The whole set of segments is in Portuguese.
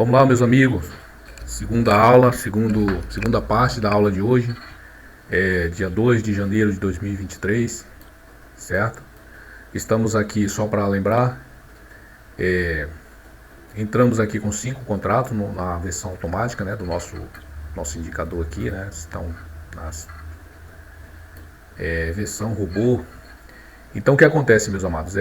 Vamos lá, meus amigos. Segunda aula, segunda parte da aula de hoje. Dia 2 de janeiro de 2023, certo? Estamos aqui só para lembrar. Entramos aqui com 5 contratos na versão automática, né, do nosso indicador aqui, né? Estão nas versão robô. Então o que acontece, meus amados?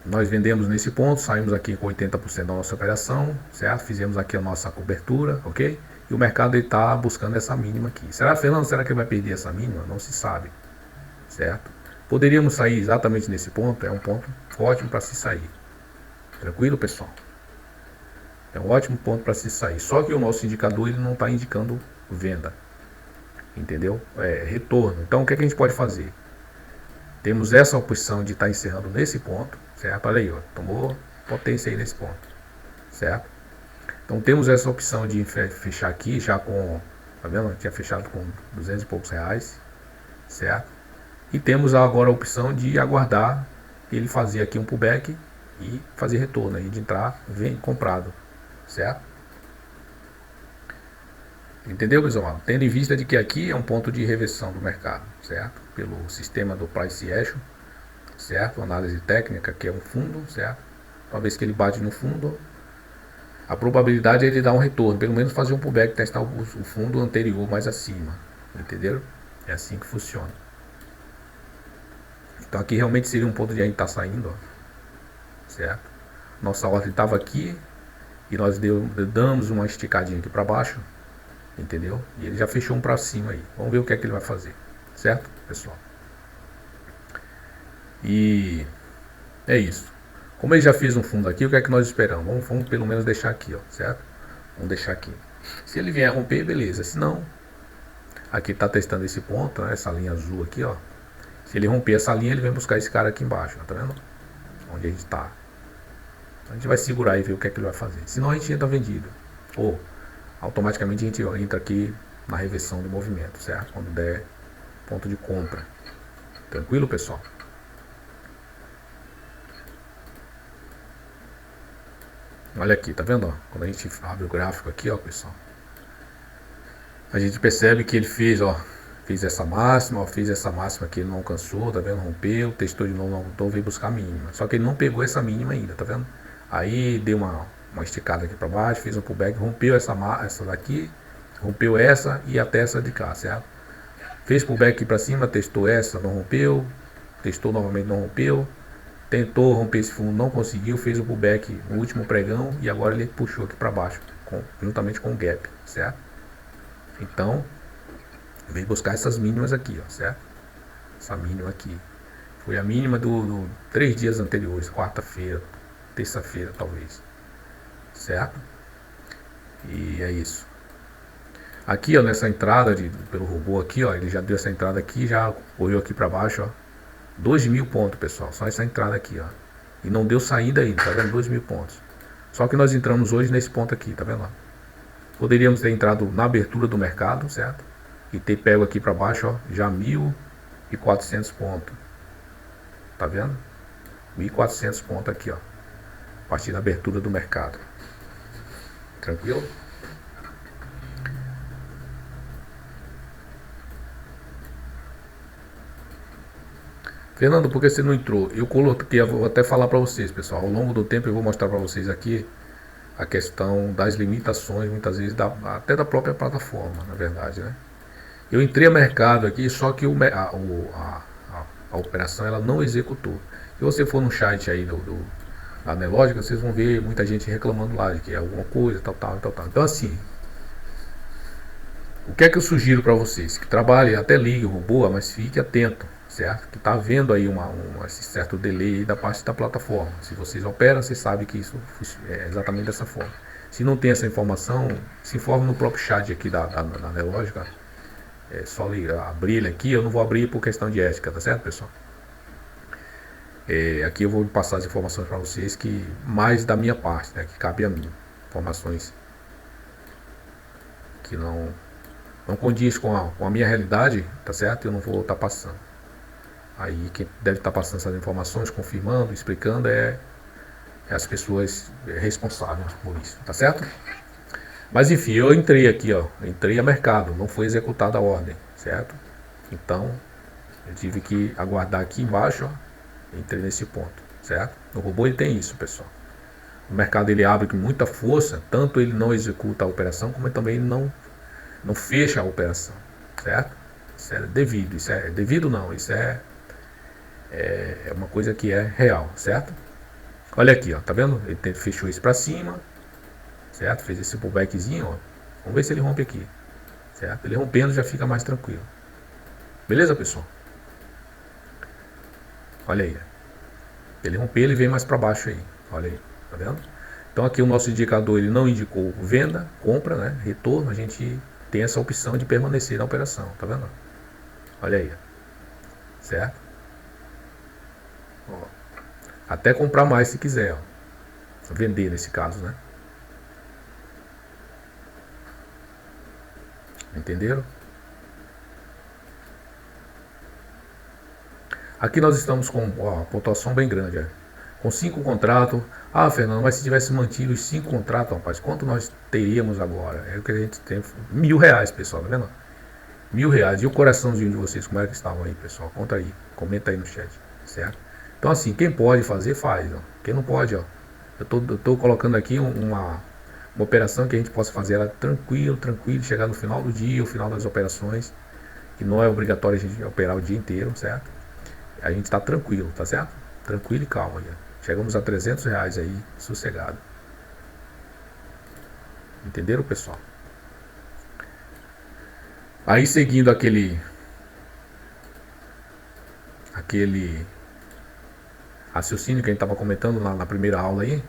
Nós vendemos nesse ponto, saímos aqui com 80% da nossa operação, certo? Fizemos aqui a nossa cobertura, ok? E o mercado está buscando essa mínima aqui. Fernando, será que ele vai perder essa mínima? Não se sabe, certo? Poderíamos sair exatamente nesse ponto, é um ponto ótimo para se sair. Tranquilo, pessoal? É um ótimo ponto para se sair. Só que o nosso indicador ele não está indicando venda, entendeu? Retorno. Então o que a gente pode fazer? Temos essa opção de estar encerrando nesse ponto, certo? Olha aí, ó, tomou potência aí nesse ponto, certo? Então temos essa opção de fechar aqui já com, tá vendo? Tinha fechado com 200 e poucos reais, certo? E temos agora a opção de aguardar ele fazer aqui um pullback e fazer retorno aí, de entrar, vem comprado, certo? Entendeu, pessoal? Tendo em vista de que aqui é um ponto de reversão do mercado, certo? Pelo sistema do Price Action, certo? Análise técnica, que é um fundo, certo? Uma vez que ele bate no fundo, a probabilidade é ele dar um retorno, pelo menos fazer um pullback, testar o fundo anterior mais acima, entenderam? É assim que funciona. Então aqui realmente seria um ponto de a gente estar saindo, ó, certo? Nossa ordem estava aqui e nós damos uma esticadinha aqui para baixo, entendeu? E ele já fechou um para cima aí. Vamos ver o que é que ele vai fazer, certo, pessoal? E é isso. Como ele já fez um fundo aqui, o que é que nós esperamos? Vamos pelo menos deixar aqui, ó, certo? Vamos deixar aqui. Se ele vier romper, beleza. Se não, aqui está testando esse ponto, né? Essa linha azul aqui, ó. Se ele romper essa linha, ele vem buscar esse cara aqui embaixo, ó, tá vendo? Onde a gente está. A gente vai segurar e ver o que é que ele vai fazer. Senão a gente entra vendido. Ou automaticamente a gente entra aqui na reversão do movimento, certo? Quando der ponto de compra. Tranquilo, pessoal? Olha aqui, tá vendo? Ó? Quando a gente abre o gráfico aqui, ó, pessoal, a gente percebe que ele fez, ó, fez essa máxima, ó, fez essa máxima que ele não alcançou, tá vendo? Rompeu, testou de novo, não voltou, veio buscar a mínima. Só que ele não pegou essa mínima ainda, tá vendo? Aí deu uma esticada aqui para baixo, fez um pullback, rompeu essa daqui, rompeu essa e até essa de cá, certo? Fez pullback aqui para cima, testou essa, não rompeu, testou novamente, não rompeu, tentou romper esse fundo, não conseguiu, fez o pullback no último pregão e agora ele puxou aqui para baixo, juntamente com o gap, certo? Então, veio buscar essas mínimas aqui, ó, certo? Essa mínima aqui foi a mínima do 3 dias anteriores, quarta-feira, terça-feira talvez, certo? E é isso. Aqui, ó, nessa entrada pelo robô aqui, ó, ele já deu essa entrada aqui, já correu aqui para baixo, ó, 2.000 pontos, pessoal, só essa entrada aqui, ó, e não deu saída ainda, tá vendo? 2.000 pontos. Só que nós entramos hoje nesse ponto aqui, tá vendo? Poderíamos ter entrado na abertura do mercado, certo? E ter pego aqui para baixo, ó, já 1.400 pontos, tá vendo? 1.400 pontos aqui, ó, a partir da abertura do mercado. Tranquilo? Fernando, por que você não entrou? Eu coloquei, eu vou até falar para vocês, pessoal. Ao longo do tempo eu vou mostrar para vocês aqui a questão das limitações, muitas vezes até da própria plataforma, na verdade, né? Eu entrei a mercado aqui, só que a operação ela não executou. Se você for no chat aí da Anelógica, vocês vão ver muita gente reclamando lá de que é alguma coisa, tal. Então assim, o que é que eu sugiro para vocês? Que trabalhem, até ligue o robô, mas fique atento, certo? Que está havendo aí esse certo delay da parte da plataforma. Se vocês operam, vocês sabem que isso é exatamente dessa forma. Se não tem essa informação, se informe no próprio chat aqui da Anelógica. É só abrir ele aqui. Eu não vou abrir por questão de ética, tá certo, pessoal? Aqui eu vou passar as informações para vocês que mais da minha parte, né, que cabe a mim. Informações que não condiz com a minha realidade, tá certo? Eu não vou estar passando. Aí quem deve estar passando essas informações, confirmando, explicando, as pessoas responsáveis por isso, tá certo? Mas enfim, eu entrei aqui, ó, entrei a mercado, não foi executada a ordem, certo? Então, eu tive que aguardar aqui embaixo, ó, entrei nesse ponto, certo? O robô ele tem isso, pessoal. O mercado ele abre com muita força, tanto ele não executa a operação, como também ele não fecha a operação, certo? Isso é devido, isso é devido não, isso é uma coisa que é real, certo? Olha aqui, ó, tá vendo? Ele fechou isso para cima, certo? Fez esse pullbackzinho, ó. Vamos ver se ele rompe aqui, certo? Ele rompendo já fica mais tranquilo. Beleza, pessoal? Olha aí. Ele romper, ele vem mais para baixo aí. Olha aí, tá vendo? Então aqui o nosso indicador ele não indicou venda, compra, né? Retorno, a gente tem essa opção de permanecer na operação, tá vendo? Olha aí, certo? Ó, até comprar mais se quiser, ó. Vender nesse caso, né? Entenderam? Aqui nós estamos com uma pontuação bem grande, ó. Com 5 contratos. Ah, Fernando, mas se tivesse mantido os 5 contratos, rapaz, quanto nós teríamos agora? É o que a gente tem. R$ 1.000, pessoal, tá vendo? R$ 1.000. E o coraçãozinho de vocês, como é que estavam aí, pessoal? Conta aí, comenta aí no chat, certo? Então assim, quem pode fazer, faz, ó. Quem não pode, ó. Eu tô colocando aqui uma operação que a gente possa fazer ela tranquilo, chegar no final do dia, o final das operações, que não é obrigatório a gente operar o dia inteiro, certo? A gente está tranquilo, tá certo? Tranquilo e calmo aí. Chegamos a R$ 300 aí, sossegado. Entenderam, pessoal? Aí seguindo aquele raciocínio que a gente estava comentando na primeira aula aí.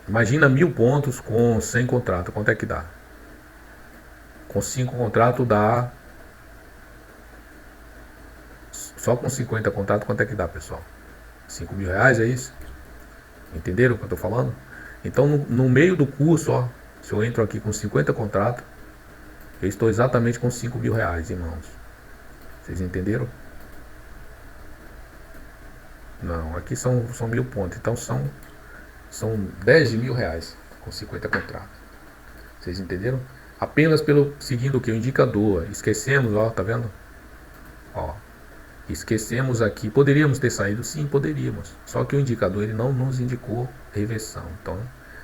Imagina 1.000 pontos com 100 contratos, quanto é que dá? Com 5 contratos dá. Só com 50 contratos, quanto é que dá, pessoal? R$ 5.000, é isso? Entenderam o que eu estou falando? Então, no meio do curso, ó, se eu entro aqui com 50 contratos, eu estou exatamente com R$ 5.000 em mãos. Vocês entenderam? Não, aqui são 1.000 pontos. Então são R$ 10.000 com 50 contratos. Vocês entenderam? Apenas pelo seguindo o que? O indicador. Esquecemos, ó, tá vendo? Ó, esquecemos aqui. Poderíamos ter saído? Sim, poderíamos. Só que o indicador ele não nos indicou reversão. Então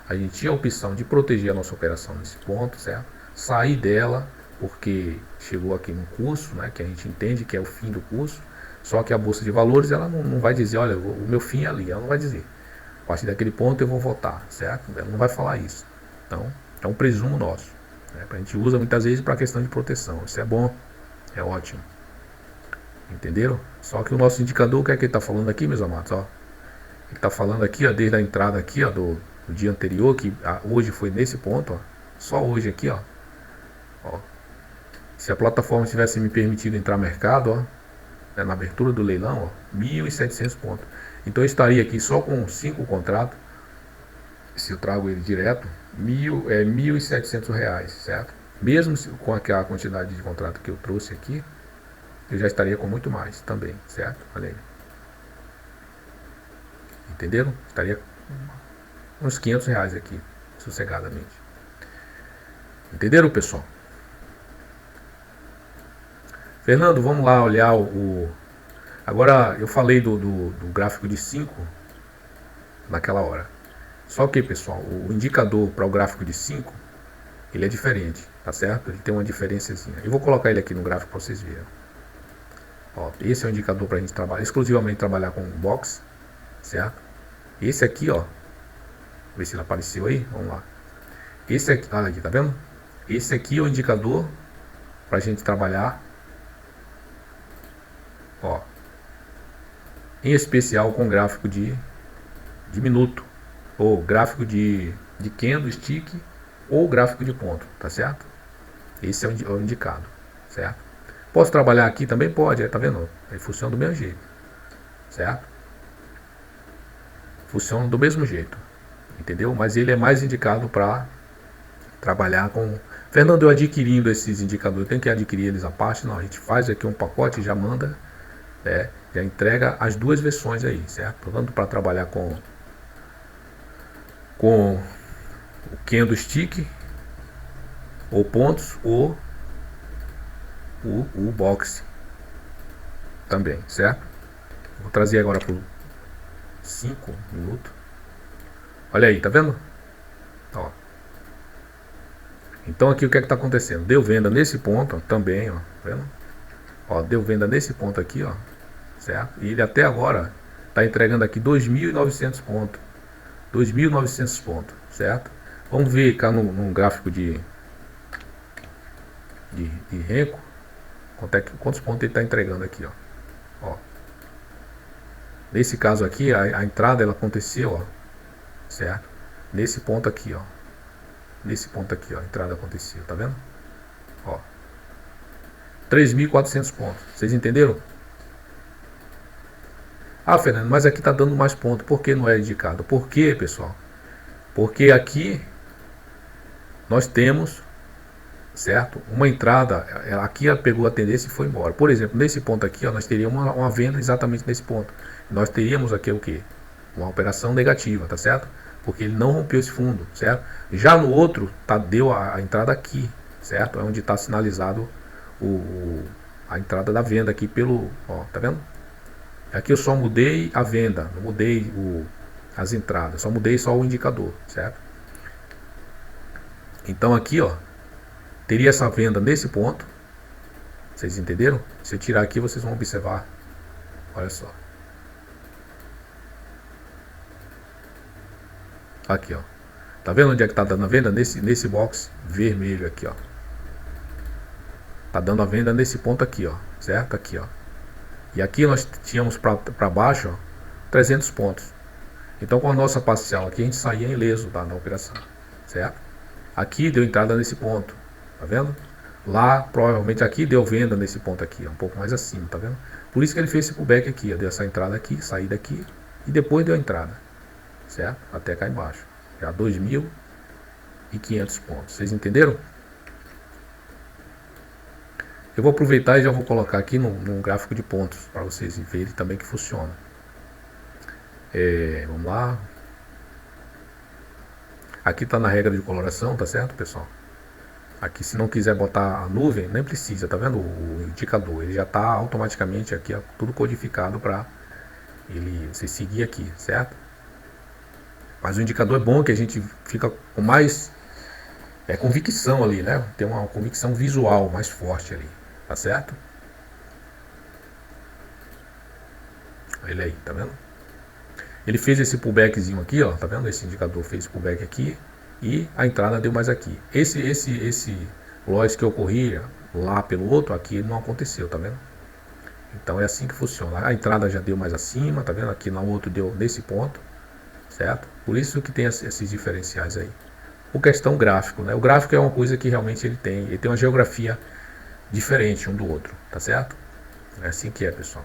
a gente tinha a opção de proteger a nossa operação nesse ponto, certo? Sair dela porque chegou aqui no curso, né, que a gente entende que é o fim do curso. Só que a Bolsa de Valores ela não vai dizer, olha, o meu fim é ali. Ela não vai dizer. A partir daquele ponto eu vou voltar, certo? Ela não vai falar isso. Então, é um presumo nosso. Né? A gente usa muitas vezes para questão de proteção. Isso é bom, é ótimo. Entenderam? Só que o nosso indicador, o que é que ele está falando aqui, meus amados? Ó, ele está falando aqui, ó, desde a entrada aqui, ó, do dia anterior, que hoje foi nesse ponto, ó, só hoje aqui, ó. Se a plataforma tivesse me permitido entrar no mercado, ó, né, na abertura do leilão, ó, 1.700 pontos. Então eu estaria aqui só com 5 contratos. Se eu trago ele direto, R$ 1.700, certo? Mesmo com aquela quantidade de contrato que eu trouxe aqui, eu já estaria com muito mais também, certo? Olha aí. Entenderam? Estaria uns R$ 500 aqui, sossegadamente. Entenderam, pessoal? Fernando, vamos lá olhar Agora, eu falei do gráfico de 5 naquela hora. Só que, pessoal, o indicador para o gráfico de 5, ele é diferente, tá certo? Ele tem uma diferençazinha. Eu vou colocar ele aqui no gráfico para vocês verem. Ó, esse é o indicador para a gente trabalhar, exclusivamente trabalhar com box, certo? Esse aqui, ó, ver se ele apareceu aí, vamos lá. Esse aqui, olha aqui, tá vendo? Esse aqui é o indicador para a gente trabalhar, ó, em especial com gráfico de minuto, ou gráfico de candlestick, ou gráfico de ponto, tá certo? Esse é o indicado, certo? Posso trabalhar aqui também? Pode, tá vendo? Ele funciona do mesmo jeito, certo? Funciona do mesmo jeito, entendeu? Mas ele é mais indicado para trabalhar com... Fernando, eu adquirindo esses indicadores, eu tenho que adquirir eles à parte? Não, a gente faz aqui um pacote e já manda, né? Já entrega as duas versões aí, certo? Tanto para trabalhar com o candlestick ou pontos ou o box também, certo? Vou trazer agora para 5 minutos. Olha aí, tá vendo? Ó. Então aqui o que é que tá acontecendo? Deu venda nesse ponto ó, também, ó, tá vendo? Ó, deu venda nesse ponto aqui, ó, certo? E ele até agora tá entregando aqui 2.900 pontos. 2.900 pontos, certo? Vamos ver cá num gráfico de Renko, quantos pontos ele está entregando aqui, ó. Nesse caso aqui, a entrada ela aconteceu, ó, certo? Nesse ponto aqui, ó. Nesse ponto aqui, ó, a entrada aconteceu, tá vendo? Ó. 3.400 pontos. Vocês entenderam? Ah, Fernando, mas aqui tá dando mais pontos. Por que não é indicado? Por quê, pessoal? Porque aqui nós temos, certo? Uma entrada, aqui ela pegou a tendência e foi embora. Por exemplo, nesse ponto aqui, ó, nós teríamos uma venda exatamente nesse ponto. Nós teríamos aqui o que? Uma operação negativa, tá certo? Porque ele não rompeu esse fundo, certo? Já no outro, deu a entrada aqui, certo? É onde está sinalizado a entrada da venda aqui pelo, ó, tá vendo? Aqui eu só mudei a venda, não mudei as entradas, só mudei só o indicador, certo? Então aqui, ó, teria essa venda nesse ponto. Vocês entenderam? Se eu tirar aqui, vocês vão observar. Olha só. Aqui, ó. Tá vendo onde é que tá dando a venda? Nesse box vermelho aqui, ó. Tá dando a venda nesse ponto aqui, ó. Certo? Aqui, ó. E aqui nós tínhamos para baixo, ó, 300 pontos. Então com a nossa parcial aqui, a gente saía ileso na operação. Certo? Aqui deu entrada nesse ponto. Tá vendo? Lá, provavelmente aqui deu venda nesse ponto aqui, ó, um pouco mais acima, tá vendo? Por isso que ele fez esse pullback aqui, ó, deu essa entrada aqui, saída aqui e depois deu a entrada, certo? Até cá embaixo, já 2.500 pontos. Vocês entenderam? Eu vou aproveitar e já vou colocar aqui num gráfico de pontos para vocês verem também que funciona. Vamos lá. Aqui está na regra de coloração, tá certo, pessoal? Aqui, se não quiser botar a nuvem, nem precisa, tá vendo o indicador? Ele já está automaticamente aqui, ó, tudo codificado para você seguir aqui, certo? Mas o indicador é bom que a gente fica com mais convicção ali, né? Tem uma convicção visual mais forte ali, tá certo? Ele aí, tá vendo? Ele fez esse pullbackzinho aqui, ó, tá vendo? Esse indicador fez pullback aqui. E a entrada deu mais aqui. Esse loss que ocorria lá pelo outro, aqui não aconteceu, tá vendo? Então é assim que funciona. A entrada já deu mais acima, tá vendo? Aqui no outro deu nesse ponto, certo? Por isso que tem esses diferenciais aí. O questão gráfico, né? O gráfico é uma coisa que realmente ele tem uma geografia diferente um do outro, tá certo? É assim que é, pessoal.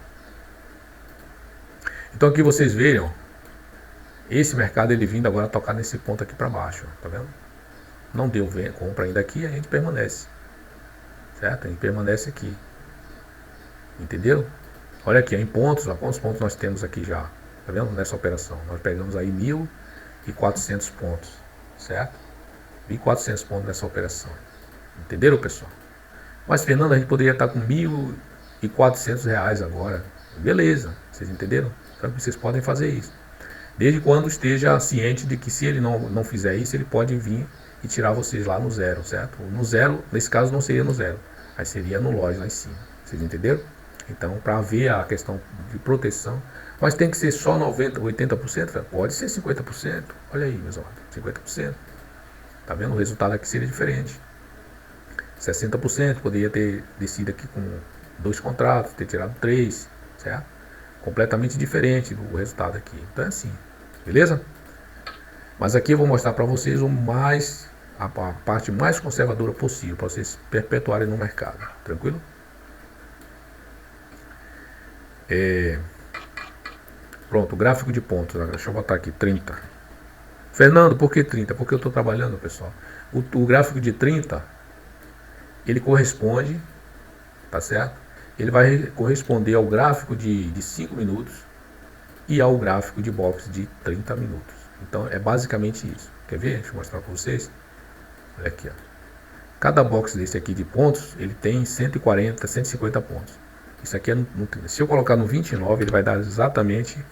Então aqui vocês vejam. Esse mercado ele vindo agora tocar nesse ponto aqui para baixo, tá vendo? Não deu compra ainda aqui, a gente permanece, certo? A gente permanece aqui, entenderam? Olha aqui, em pontos, ó, quantos pontos nós temos aqui já, tá vendo? Nessa operação, nós pegamos aí 1.400 pontos, certo? 1.400 pontos nessa operação, entenderam, pessoal? Mas, Fernando, a gente poderia estar com R$1.400 agora, beleza, vocês entenderam? Então vocês podem fazer isso. Desde quando esteja ciente de que se ele não fizer isso, ele pode vir e tirar vocês lá no zero, certo? No zero, nesse caso não seria no zero, mas seria no loss lá em cima. Vocês entenderam? Então, para haver a questão de proteção, mas tem que ser só 90%, 80%? Pode ser 50%. Olha aí, meus olhos, 50%. Tá vendo? O resultado aqui seria diferente. 60%, poderia ter descido aqui com 2 contratos, ter tirado 3, certo? Completamente diferente do resultado aqui. Então é assim. Beleza? Mas aqui eu vou mostrar para vocês a parte mais conservadora possível para vocês perpetuarem no mercado. Tranquilo? Pronto, gráfico de pontos. Deixa eu botar aqui 30. Fernando, por que 30? Porque eu estou trabalhando, pessoal. O gráfico de 30 ele corresponde, tá certo? Ele vai corresponder ao gráfico de 5 minutos e ao gráfico de box de 30 minutos. Então é basicamente isso. Quer ver? Deixa eu mostrar para vocês. Olha aqui, ó. Cada box desse aqui de pontos, ele tem 140, 150 pontos. Isso aqui é no 30. Se eu colocar no 29, ele vai dar exatamente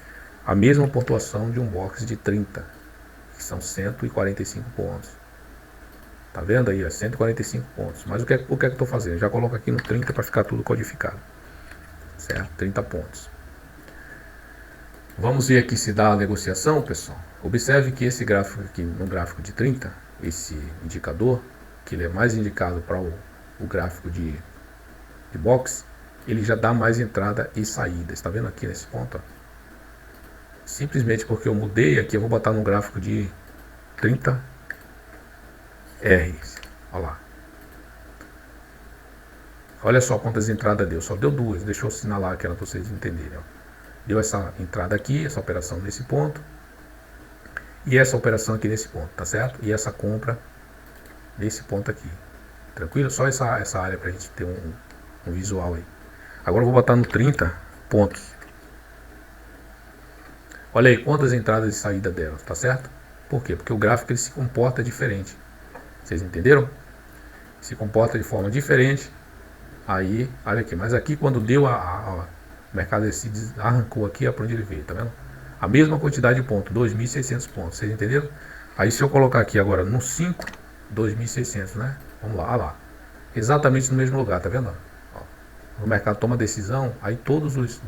a mesma pontuação de um box de 30, que são 145 pontos. Tá vendo aí? 145 pontos. Mas o que é que eu estou fazendo? Eu já coloco aqui no 30 para ficar tudo codificado. Certo? 30 pontos. Vamos ver aqui se dá a negociação, pessoal. Observe que esse gráfico aqui, no gráfico de 30, esse indicador, que ele é mais indicado para o gráfico de box, ele já dá mais entrada e saída. Está vendo aqui nesse ponto? Ó? Simplesmente porque eu mudei aqui, eu vou botar no gráfico de 30 R's. Olha lá. Olha só quantas entradas deu. Só deu duas. Deixa eu assinalar aquela para vocês entenderem. Ó. Deu essa entrada aqui, essa operação nesse ponto. E essa operação aqui nesse ponto, tá certo? E essa compra nesse ponto aqui. Tranquilo? Só essa área para a gente ter um visual aí. Agora eu vou botar no 30 pontos. Olha aí quantas entradas e saída delas, tá certo? Por quê? Porque o gráfico ele se comporta diferente. Vocês entenderam? Se comporta de forma diferente. Aí, olha aqui, mas aqui quando deu o mercado se arrancou aqui, para onde ele veio, tá vendo? A mesma quantidade de pontos, 2.600 pontos, vocês entenderam? Aí se eu colocar aqui agora no 5, 2.600, né? Vamos lá, olha lá. Exatamente no mesmo lugar, tá vendo? Ó, o mercado toma decisão, aí todos os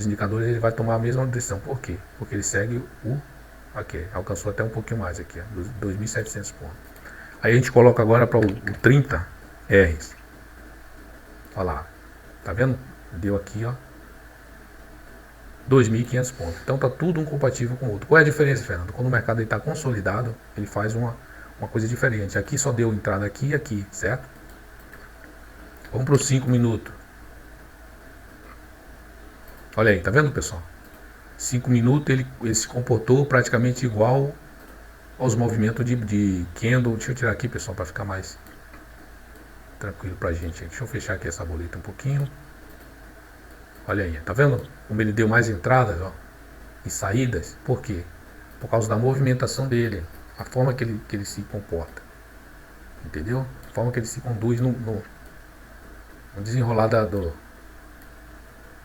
indicadores ele vai tomar a mesma decisão. Por quê? Porque ele segue aqui, alcançou até um pouquinho mais aqui, ó, 2.700 pontos. Aí a gente coloca agora para o 30 R's. Olha lá, tá vendo? Deu aqui, ó, 2.500 pontos. Então tá tudo um compatível com o outro. Qual é a diferença, Fernando? Quando o mercado está consolidado, ele faz uma coisa diferente. Aqui só deu entrada aqui e aqui, certo? Vamos para os 5 minutos. Olha aí, tá vendo, pessoal? 5 minutos ele se comportou praticamente igual aos movimentos de candle. Deixa eu tirar aqui, pessoal, para ficar mais tranquilo pra gente. Deixa eu fechar aqui essa boleta um pouquinho. Olha aí, tá vendo como ele deu mais entradas, ó, e saídas? Por quê? Por causa da movimentação dele, a forma que ele se comporta, entendeu? A forma que ele se conduz no desenrolar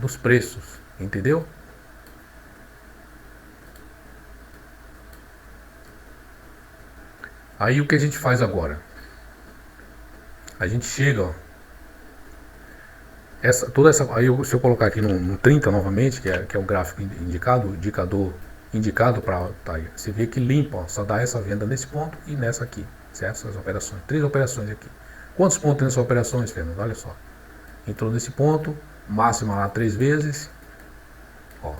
dos preços, entendeu? Aí o que a gente faz agora? A gente chega, ó, aí se eu colocar aqui no 30 novamente, que é o gráfico indicado para você vê que limpa, ó, só dá essa venda nesse ponto e nessa aqui, certo? Essas operações, 3 operações aqui. Quantos pontos tem nessas operações, Fernando? Olha só, entrou nesse ponto, máxima lá 3 vezes, ó,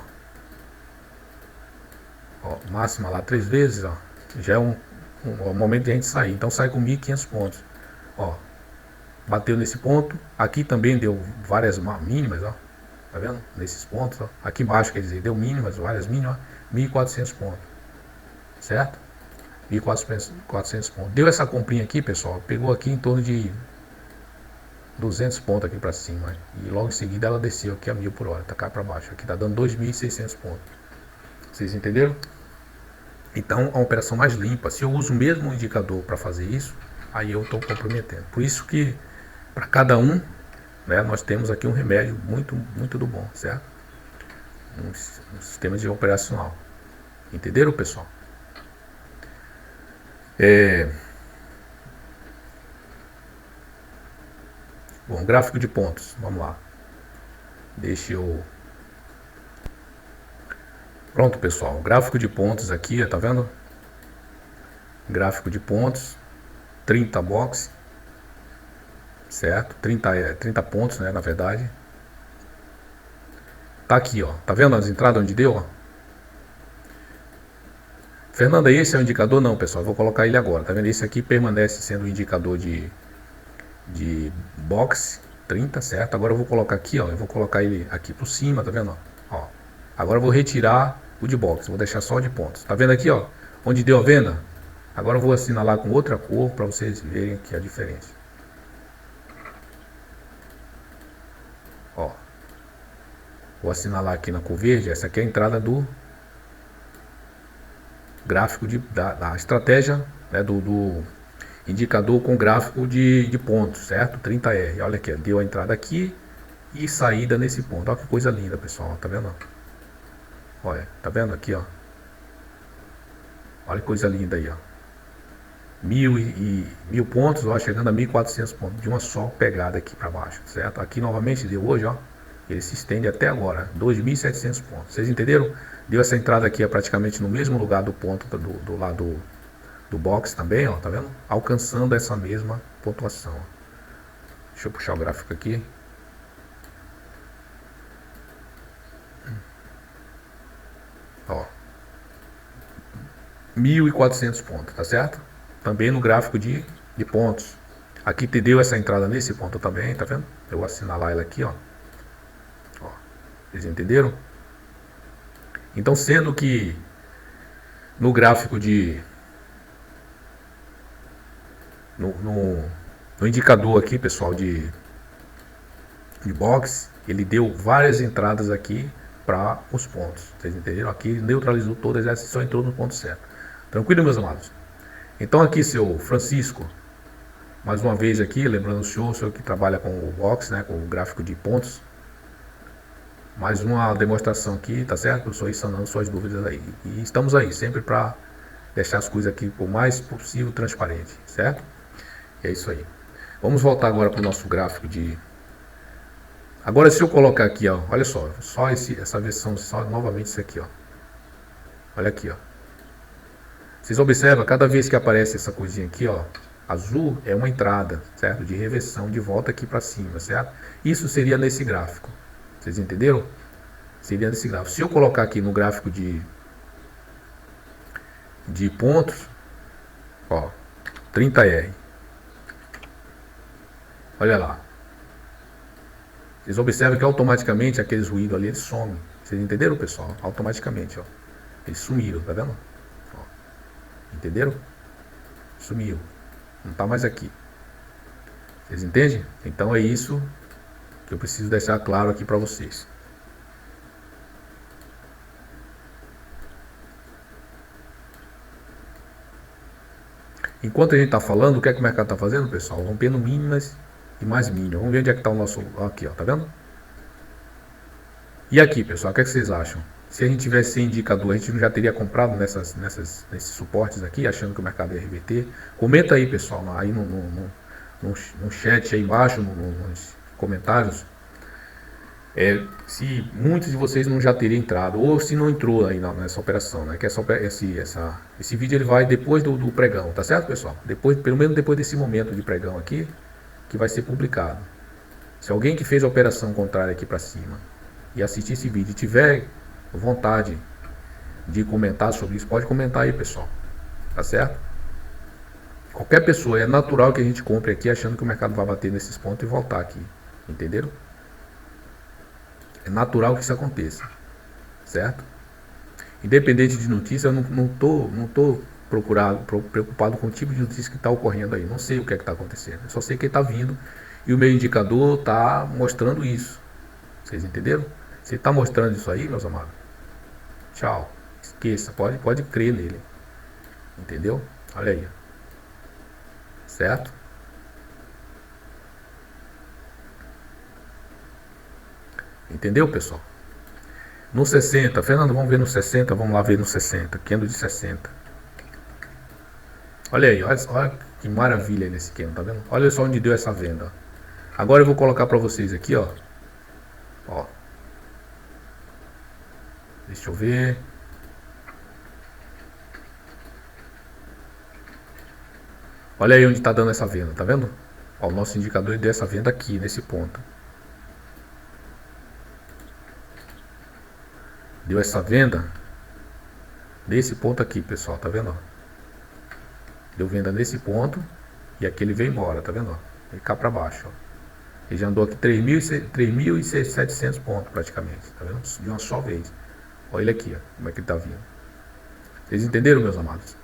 máxima lá 3 vezes, ó, já é um momento de a gente sair, então sai com 1.500 pontos, ó. Bateu nesse ponto, aqui também deu várias mínimas, ó, tá vendo? Nesses pontos, ó. Aqui embaixo, quer dizer, deu mínimas, várias mínimas, 1.400 pontos, certo? 1.400 pontos. Deu essa comprinha aqui, pessoal, pegou aqui em torno de 200 pontos aqui para cima, e logo em seguida ela desceu aqui a 1.000 por hora, tá cá para baixo, aqui tá dando 2.600 pontos. Vocês entenderam? Então, a operação mais limpa, se eu uso o mesmo indicador para fazer isso, aí eu estou comprometendo. Por isso que para cada um, né, nós temos aqui um remédio muito do bom, certo? Um sistema de operacional. Entenderam, pessoal? Bom, gráfico de pontos, vamos lá. Deixa eu... Pronto, pessoal, gráfico de pontos aqui, tá vendo? Gráfico de pontos, 30 box, certo? 30 pontos, né, na verdade. Tá aqui, ó. Tá vendo as entradas onde deu, ó? Fernanda, esse é o indicador? Não, pessoal. Eu vou colocar ele agora. Tá vendo? Esse aqui permanece sendo o indicador de box 30, certo? Agora eu vou colocar aqui, ó. Eu vou colocar ele aqui por cima, tá vendo? Ó. Agora eu vou retirar o de box. Vou deixar só o de pontos. Tá vendo aqui, ó? Onde deu a venda? Agora eu vou assinalar com outra cor para vocês verem aqui a diferença. Ó. Vou assinalar aqui na cor verde. Essa aqui é a entrada do gráfico da estratégia, né, do indicador com gráfico de pontos, certo? 30R, olha aqui, deu a entrada aqui e saída nesse ponto. Olha que coisa linda, pessoal, tá vendo? Olha, tá vendo aqui, ó? Olha que coisa linda aí, ó. 1.000 pontos, ó, chegando a 1.400 pontos de uma só pegada aqui para baixo, certo? Aqui novamente deu hoje, ó, ele se estende até agora, 2.700 pontos. Vocês entenderam? Deu essa entrada aqui praticamente no mesmo lugar do ponto do lado do box também, ó, tá vendo? Alcançando essa mesma pontuação. Deixa eu puxar o gráfico aqui. Ó, 1.400 pontos, tá certo? Também no gráfico de pontos. Aqui te deu essa entrada nesse ponto também, tá vendo? Eu vou assinalar ela aqui, ó. Ó, vocês entenderam? Então, sendo que no gráfico no indicador aqui, pessoal, de box, ele deu várias entradas aqui para os pontos. Vocês entenderam? Aqui neutralizou todas essas, só entrou no ponto certo. Tranquilo, meus amados? Então aqui, seu Francisco, mais uma vez aqui, lembrando o senhor que trabalha com o box, né, com o gráfico de pontos. Mais uma demonstração aqui, tá certo? Eu estou sanando suas dúvidas aí. E estamos aí, sempre para deixar as coisas aqui o mais possível transparente, certo? E é isso aí. Vamos voltar agora para o nosso gráfico de... Agora se eu colocar aqui, ó, olha só essa versão, só novamente isso aqui, ó. Olha aqui, ó. Vocês observam, cada vez que aparece essa coisinha aqui, ó, azul é uma entrada, certo? De reversão de volta aqui para cima, certo? Isso seria nesse gráfico. Vocês entenderam? Seria nesse gráfico. Se eu colocar aqui no gráfico de pontos, ó, 30R. Olha lá. Vocês observam que automaticamente aqueles ruídos ali, eles somem. Vocês entenderam, pessoal? Automaticamente, ó. Eles sumiram, tá vendo? Ó. Entenderam? Sumiu. Não tá mais aqui. Vocês entendem? Então é isso que eu preciso deixar claro aqui para vocês. Enquanto a gente está falando, o que é que o mercado está fazendo, pessoal? Rompendo mínimas e mais mínimas. Vamos ver onde é que está o nosso... Aqui, ó, tá vendo? E aqui, pessoal, o que é que vocês acham? Se a gente tivesse sem indicador, a gente já teria comprado nesses suportes aqui, achando que o mercado ia reverter? Comenta aí, pessoal, aí no chat aí embaixo, nos comentários, se muitos de vocês não já teriam entrado, ou se não entrou aí nessa operação, né? Que esse vídeo ele vai depois do pregão, tá certo, pessoal? Pelo menos depois desse momento de pregão aqui, que vai ser publicado. Se alguém que fez a operação contrária aqui para cima e assistir esse vídeo e tiver vontade de comentar sobre isso, pode comentar aí, pessoal, tá certo? Qualquer pessoa, é natural que a gente compre aqui achando que o mercado vai bater nesses pontos e voltar aqui, entenderam? É natural que isso aconteça, certo? Independente de notícia, eu não tô preocupado com o tipo de notícia que está ocorrendo aí. Não sei o que é que está acontecendo. Eu só sei que está vindo e o meu indicador está mostrando isso. Vocês entenderam? Se está mostrando isso aí, meus amados, tchau. Esqueça, pode crer nele. Entendeu? Olha aí. Certo? Entendeu, pessoal? No 60, Fernando, vamos ver no 60, vamos lá ver no 60, candle de 60. Olha aí, olha que maravilha nesse candle, tá vendo? Olha só onde deu essa venda. Agora eu vou colocar para vocês aqui, ó. Ó. Deixa eu ver. Olha aí onde está dando essa venda, tá vendo? Ó, o nosso indicador deu essa venda aqui, nesse ponto. Deu essa venda nesse ponto aqui, pessoal, tá vendo? Deu venda nesse ponto e aqui ele veio embora, tá vendo? Ele cá para baixo, ó. Ele já andou aqui 3.700 pontos praticamente, tá vendo? De uma só vez. Olha ele aqui, ó, como é que ele tá vindo. Vocês entenderam, meus amados?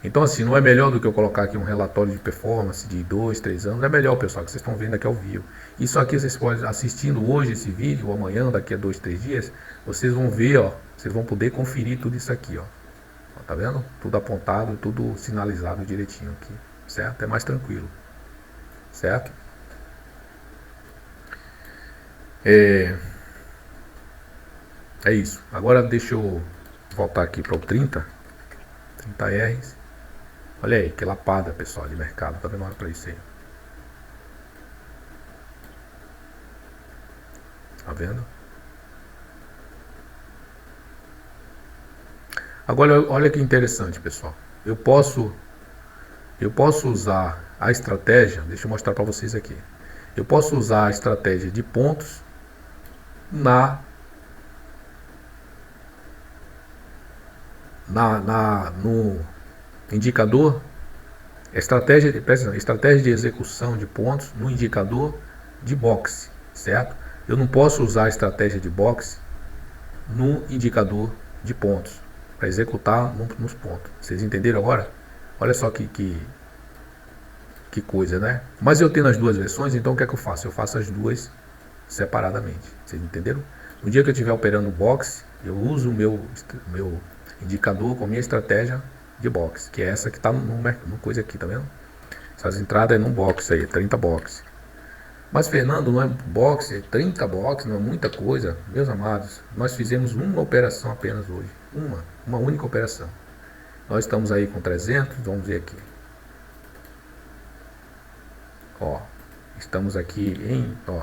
Então assim, não é melhor do que eu colocar aqui um relatório de performance de 2, 3 anos. É melhor, pessoal, que vocês estão vendo aqui ao vivo. Isso aqui vocês podem, assistindo hoje esse vídeo, ou amanhã, daqui a 2, 3 dias, vocês vão ver, ó. Vocês vão poder conferir tudo isso aqui, ó. tá vendo? Tudo apontado, tudo sinalizado direitinho aqui, certo? É mais tranquilo, certo? É isso. Agora deixa eu voltar aqui para o 30 Rs. Olha aí, que lapada, pessoal, de mercado. Tá vendo? Olha para isso aí. Tá vendo? Agora, olha que interessante, pessoal. Eu posso usar a estratégia, deixa eu mostrar para vocês aqui. Eu posso usar a estratégia de pontos no indicador, estratégia de execução de pontos no indicador de boxe, certo? Eu não posso usar a estratégia de boxe no indicador de pontos para executar nos pontos. Vocês entenderam agora? Olha só que coisa, né? Mas eu tenho as duas versões, então o que é que eu faço? Eu faço as duas separadamente. Vocês entenderam? No dia que eu estiver operando boxe, eu uso o meu indicador com a minha estratégia de boxe, que é essa que está no coisa aqui, tá vendo? Essas entradas é num boxe aí, 30 boxe. Mas Fernando, não é boxe, 30 boxe, não é muita coisa. Meus amados, nós fizemos uma operação apenas hoje, uma única operação. Nós estamos aí com 300, vamos ver aqui. Ó, estamos aqui em, ó,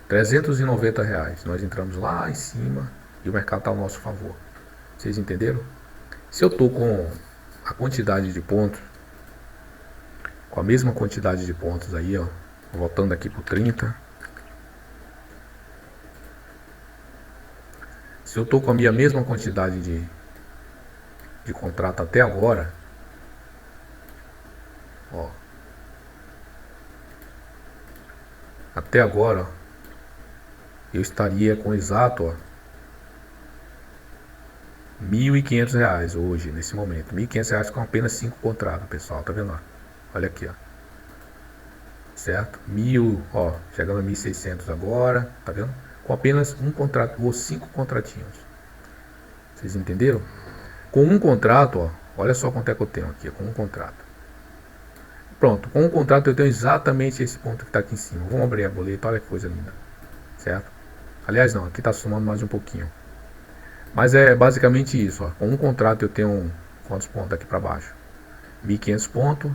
R$390. Nós entramos lá em cima e o mercado está ao nosso favor. Vocês entenderam? Se eu estou com a quantidade de pontos, com a mesma quantidade de pontos aí, ó, voltando aqui pro 30. Se eu estou com a minha mesma quantidade de contrato até agora, ó, até agora, ó, eu estaria com exato, ó, R$1.500 hoje, nesse momento. R$1.500 com apenas 5 contratos, pessoal, tá vendo? Olha aqui, ó. Certo? 1.000, ó, chegando a 1.600 agora, tá vendo? Com apenas um contrato, ou 5 contratinhos. Vocês entenderam? Com um contrato, ó, olha só quanto é que eu tenho aqui, com um contrato. Pronto, com um contrato eu tenho exatamente esse ponto que está aqui em cima. Vamos abrir a boleta, olha que coisa linda. Certo? Aliás, não, aqui está somando mais um pouquinho. Mas é basicamente isso, ó. Com um contrato eu tenho quantos pontos aqui para baixo? 1.500 pontos.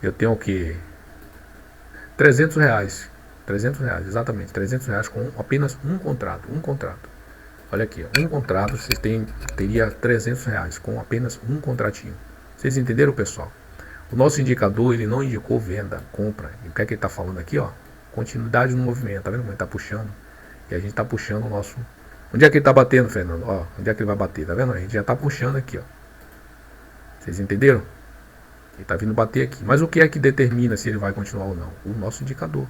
Eu tenho o que? R$300. R$300, exatamente. R$300 com apenas um contrato. Um contrato. Olha aqui, ó. Um contrato você teria R$300 com apenas um contratinho. Vocês entenderam, pessoal? O nosso indicador, ele não indicou venda, compra. E o que é que ele está falando aqui, ó? Continuidade no movimento. Tá vendo como ele está puxando? E a gente está puxando o nosso... Onde é que ele está batendo, Fernando? Ó, onde é que ele vai bater? Tá vendo? A gente já está puxando aqui, ó. Vocês entenderam? Ele está vindo bater aqui. Mas o que é que determina se ele vai continuar ou não? O nosso indicador.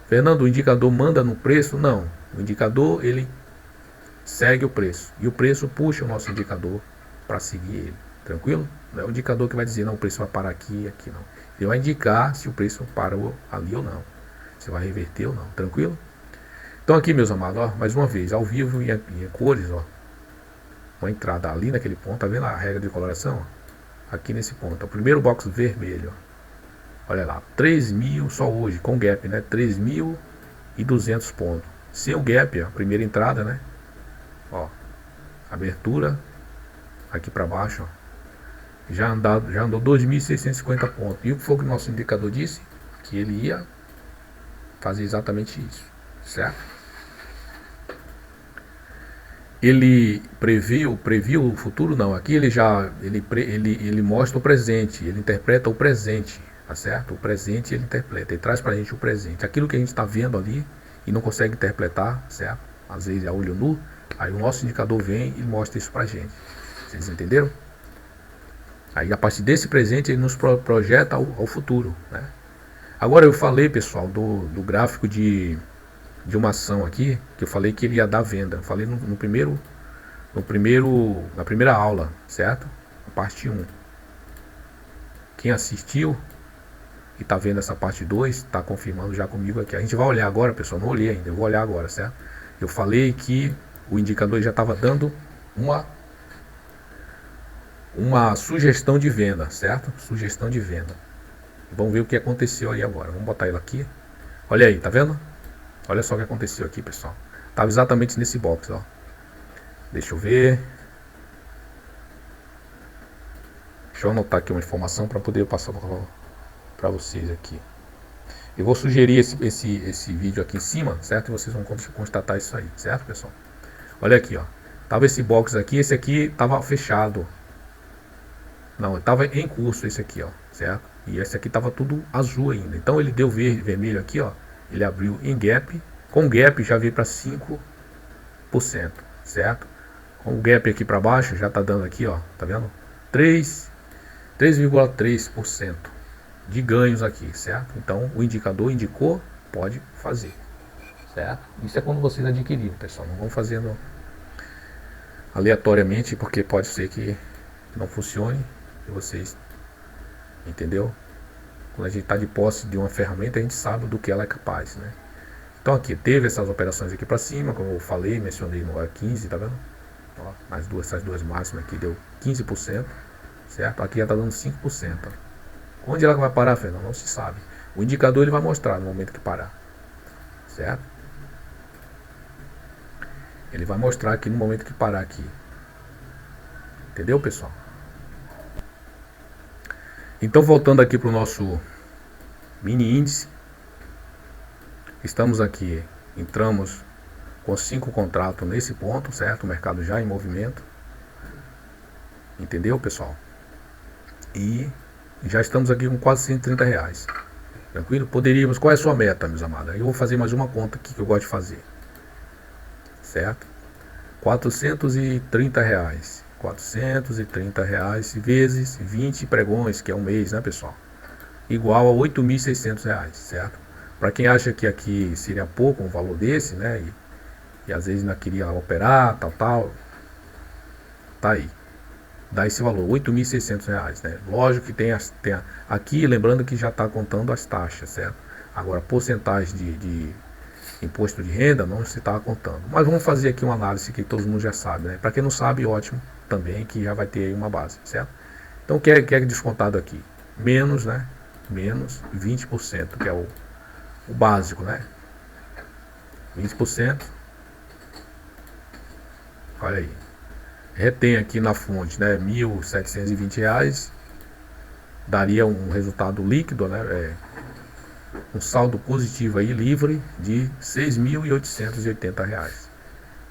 Fernando, o indicador manda no preço? Não. O indicador, ele segue o preço. E o preço puxa o nosso indicador para seguir ele. Tranquilo? Não é o indicador que vai dizer, não, o preço vai parar aqui e aqui não. Ele vai indicar se o preço parou ali ou não. Se vai reverter ou não. Tranquilo? Então aqui, meus amados, ó, mais uma vez, ao vivo e em cores, ó. Uma entrada ali naquele ponto. Tá vendo a regra de coloração? Ó? Aqui nesse ponto. O primeiro box vermelho. Ó. Olha lá. 3.000 só hoje, com gap, né? 3.200 pontos. Sem o gap, ó, a primeira entrada, né? Ó. Abertura. Aqui para baixo, ó. Já andou 2.650 pontos. E o que foi que o nosso indicador disse? Que ele ia fazer exatamente isso. Certo? Ele previu o futuro? Não. Aqui ele mostra o presente. Ele interpreta o presente. Tá certo? O presente ele interpreta. Ele traz pra gente o presente. Aquilo que a gente está vendo ali e não consegue interpretar, certo? Às vezes é olho nu. Aí o nosso indicador vem e mostra isso pra gente. Vocês entenderam? Aí a partir desse presente ele nos projeta ao futuro, né? Agora eu falei, pessoal, do gráfico de uma ação aqui, que eu falei que ele ia dar venda. Eu falei na primeira aula, certo? A parte 1. Quem assistiu e tá vendo essa parte 2, tá confirmando já comigo aqui. A gente vai olhar agora, pessoal, não olhei ainda, eu vou olhar agora, certo? Eu falei que o indicador já estava dando uma sugestão de venda, certo? Sugestão de venda. Vamos ver o que aconteceu aí agora. Vamos botar ele aqui. Olha aí, tá vendo? Olha só o que aconteceu aqui, pessoal. Estava exatamente nesse box, ó. Deixa eu ver. Deixa eu anotar aqui uma informação para poder passar para vocês aqui. Eu vou sugerir esse vídeo aqui em cima, certo? E vocês vão constatar isso aí, certo, pessoal? Olha aqui, ó. Tava esse box aqui, esse aqui tava fechado. Não, estava em curso esse aqui, ó, certo? E esse aqui tava tudo azul ainda. Então ele deu vermelho aqui, ó. Ele abriu em gap. Com gap já veio para 5%, certo? Com o gap aqui para baixo já tá dando aqui, ó, tá vendo? 3,3% de ganhos aqui, certo? Então o indicador indicou, pode fazer, certo? Isso é quando vocês adquirirem, pessoal. Não vão fazendo aleatoriamente, porque pode ser que não funcione e vocês, entendeu? Quando a gente está de posse de uma ferramenta, a gente sabe do que ela é capaz, né? Então aqui teve essas operações aqui para cima, como eu falei, mencionei no 15, tá vendo? Ó, essas duas máximas aqui deu 15%, certo? Aqui já está dando 5%. Ó. Onde ela vai parar, Fernando? Não se sabe. O indicador ele vai mostrar no momento que parar, certo? Ele vai mostrar aqui no momento que parar aqui. Entendeu, pessoal? Então voltando aqui para o nosso mini índice. Estamos aqui, entramos com 5 contratos nesse ponto, certo? O mercado já em movimento. Entendeu, pessoal? E já estamos aqui com quase 130 reais. Tranquilo? Poderíamos... Qual é a sua meta, meus amados? Eu vou fazer mais uma conta aqui que eu gosto de fazer. Certo? 430 reais. 430 reais vezes 20 pregões, que é um mês, né, pessoal? Igual a 8.600 reais, certo? Para quem acha que aqui seria pouco um valor desse, né? E às vezes não queria operar, tal. Tá aí. Dá esse valor, 8.600 reais, né? Lógico que tem aqui, lembrando que já está contando as taxas, certo? Agora, porcentagem de imposto de renda não se está contando. Mas vamos fazer aqui uma análise que todo mundo já sabe, né? Para quem não sabe, ótimo também, que já vai ter aí uma base, certo? Então, o que é descontado aqui? Menos, né? Menos 20%, que é o básico, né? 20%. Olha aí. Retém aqui na fonte, né? R$ 1.720. Daria um resultado líquido, né? Um saldo positivo aí, livre, de R$ 6.880.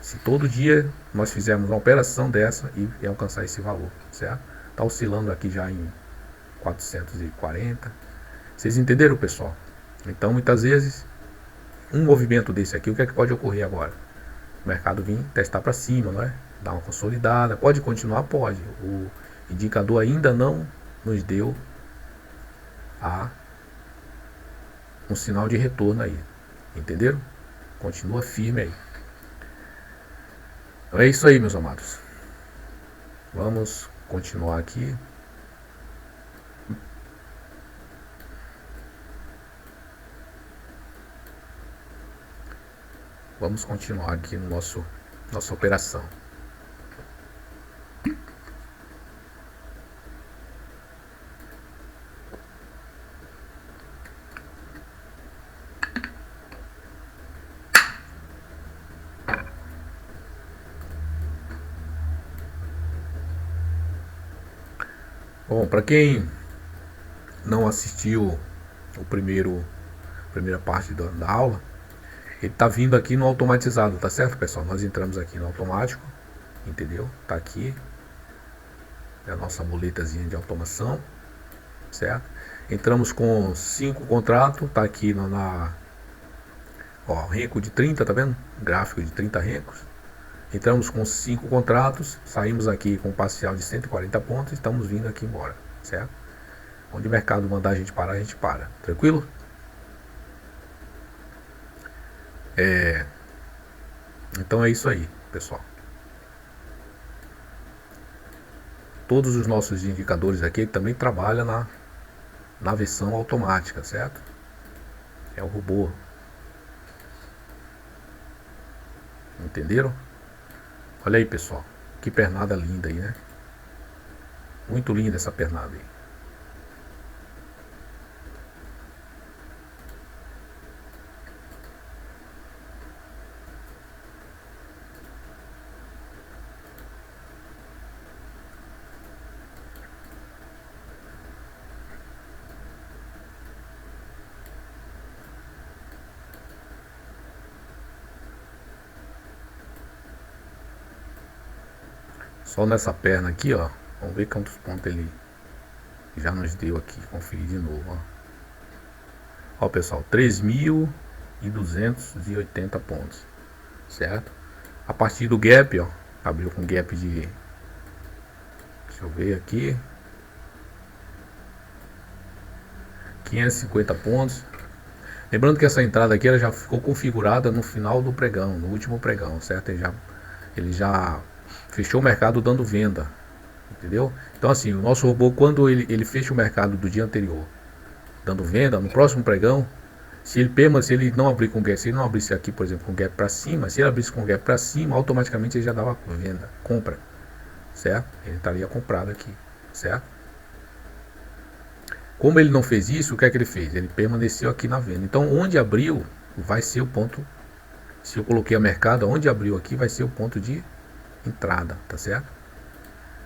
Se todo dia nós fizermos uma operação dessa e alcançar esse valor, certo? Tá oscilando aqui já em 440. Vocês entenderam, pessoal? Então, muitas vezes, um movimento desse aqui, o que é que pode ocorrer agora? O mercado vir testar para cima, não é? Dar uma consolidada. Pode continuar? Pode. O indicador ainda não nos deu um sinal de retorno aí. Entenderam? Continua firme aí. Então é isso aí, meus amados. Vamos continuar aqui. Vamos continuar aqui no nossa operação. Bom, para quem não assistiu a primeira parte da aula, ele tá vindo aqui no automatizado, tá certo, pessoal? Nós entramos aqui no automático, entendeu? Tá aqui, é a nossa muletazinha de automação, certo? Entramos com 5 contratos, tá aqui ó, renco de 30, tá vendo? Gráfico de 30 rencos. Entramos com 5 contratos, saímos aqui com um parcial de 140 pontos e estamos vindo aqui embora, certo? Onde o mercado mandar a gente parar, a gente para. Tranquilo? Então é isso aí, pessoal. Todos os nossos indicadores aqui também trabalham na versão automática, certo? É o robô. Entenderam? Olha aí, pessoal. Que pernada linda aí, né? Muito linda essa pernada aí. Só nessa perna aqui, ó. Vamos ver quantos pontos ele já nos deu aqui. Conferir de novo, ó. Ó, pessoal, 3.280 pontos, certo? A partir do gap, ó, abriu com gap de, deixa eu ver aqui, 550 pontos. Lembrando que essa entrada aqui ela já ficou configurada no final do pregão, no último pregão, certo? Ele já fechou o mercado dando venda, entendeu? Então assim, o nosso robô, quando ele fecha o mercado do dia anterior dando venda, no próximo pregão, se ele não abrir com gap, se ele não abrisse aqui, por exemplo, com gap para cima, se ele abrisse com gap para cima, automaticamente ele já dava venda, compra, certo? Ele estaria comprado aqui, certo? Como ele não fez isso, o que é que ele fez? Ele permaneceu aqui na venda. Então, onde abriu, vai ser o ponto. Se eu coloquei a mercado, onde abriu aqui, vai ser o ponto de entrada, tá certo?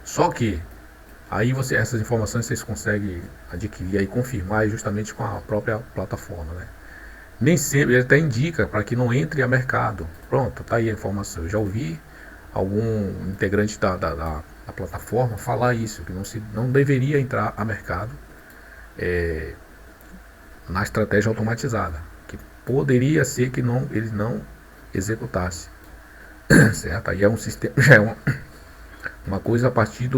Só que aí essas informações vocês conseguem adquirir e confirmar justamente com a própria plataforma, né? Nem sempre, ele até indica para que não entre a mercado. Pronto, tá aí a informação. Eu já ouvi algum integrante da plataforma falar isso, que não deveria entrar a mercado na estratégia automatizada, que poderia ser que ele não executasse, certo? Aí é um sistema, já é uma coisa a partir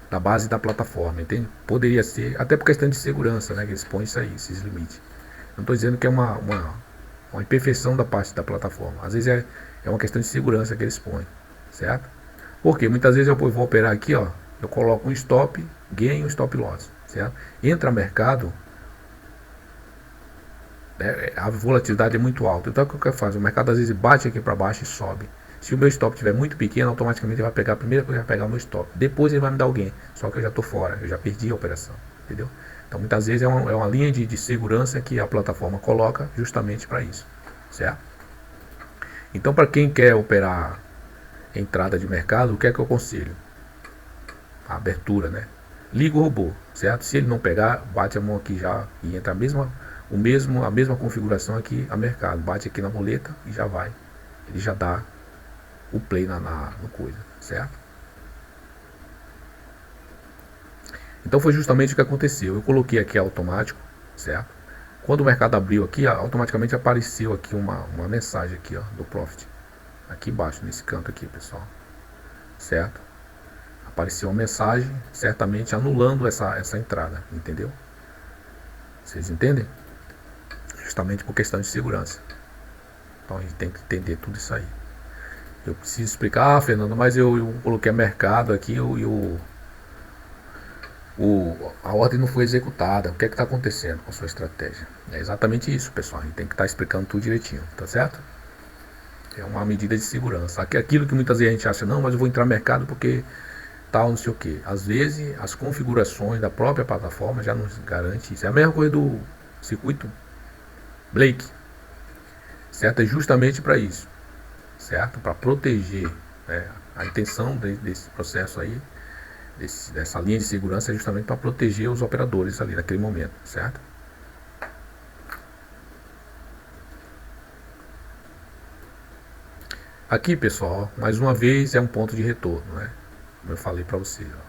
da base da plataforma, entende? Poderia ser, até por questão de segurança, né, que eles põem isso aí, esses limites. Não estou dizendo que é uma imperfeição da parte da plataforma, às vezes é uma questão de segurança que eles põem, certo? Porque muitas vezes eu vou operar aqui, ó, eu coloco um stop, ganho um stop loss, certo? Entra mercado, né, a volatilidade é muito alta, então o que eu quero fazer? O mercado às vezes bate aqui para baixo e sobe. Se o meu stop estiver muito pequeno, automaticamente ele vai pegar a primeira coisa, vai pegar o meu stop. Depois ele vai me dar alguém, só que eu já estou fora, eu já perdi a operação, entendeu? Então muitas vezes é uma linha de segurança que a plataforma coloca justamente para isso, certo? Então para quem quer operar entrada de mercado, o que é que eu aconselho? A abertura, né? Liga o robô, certo? Se ele não pegar, bate a mão aqui já e entra a mesma configuração aqui a mercado. Bate aqui na roleta e já vai. Ele já dá o play no coisa, certo? Então foi justamente o que aconteceu. Eu coloquei aqui automático, certo? Quando o mercado abriu aqui, automaticamente apareceu aqui uma mensagem aqui, ó, do Profit. Aqui embaixo, nesse canto aqui, pessoal. Certo? Apareceu uma mensagem, certamente anulando essa entrada, entendeu? Vocês entendem? Justamente por questão de segurança. Então a gente tem que entender tudo isso aí. Eu preciso explicar, Fernando, mas eu coloquei a mercado aqui e a ordem não foi executada. O que é que está acontecendo com a sua estratégia? É exatamente isso, pessoal. A gente tem que estar explicando tudo direitinho, tá certo? É uma medida de segurança. Aquilo que muitas vezes a gente acha, não, mas eu vou entrar no mercado porque tal, não sei o que. Às vezes as configurações da própria plataforma já nos garante isso. É a mesma coisa do circuito Blake, certo? É justamente para isso, certo? Para proteger, né? A intenção desse processo aí, dessa linha de segurança é justamente para proteger os operadores ali naquele momento, certo? Aqui, pessoal, mais uma vez é um ponto de retorno, né? Como eu falei para vocês, ó.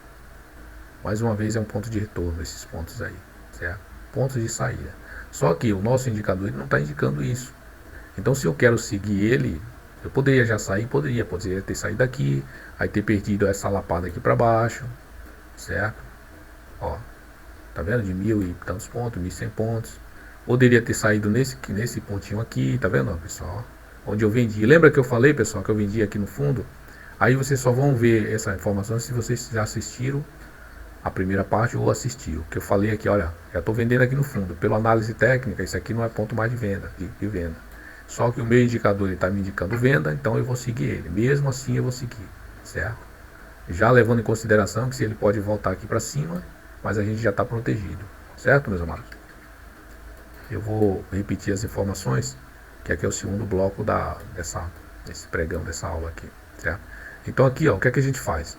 Mais uma vez é um ponto de retorno esses pontos aí, certo? Pontos de saída. Só que o nosso indicador ele não está indicando isso. Então, se eu quero seguir ele, eu poderia já sair, poderia ter saído daqui, aí ter perdido essa lapada aqui para baixo, certo? Ó, tá vendo? De 1000 e tantos pontos, 1100 pontos. Poderia ter saído nesse pontinho aqui, tá vendo, ó, pessoal? Onde eu vendi. Lembra que eu falei, pessoal, que eu vendi aqui no fundo? Aí vocês só vão ver essa informação se vocês já assistiram a primeira parte ou assistiram. Que eu falei aqui, olha, já estou vendendo aqui no fundo. Pela análise técnica, isso aqui não é ponto mais de venda, de venda. Só que o meu indicador está me indicando venda, então eu vou seguir ele. Mesmo assim eu vou seguir, certo? já levando em consideração que se ele pode voltar aqui para cima, mas a gente já está protegido, certo, meus amados? Eu vou repetir as informações, que aqui é o segundo bloco desse pregão, dessa aula aqui, certo? Então aqui, ó, o que é que a gente faz?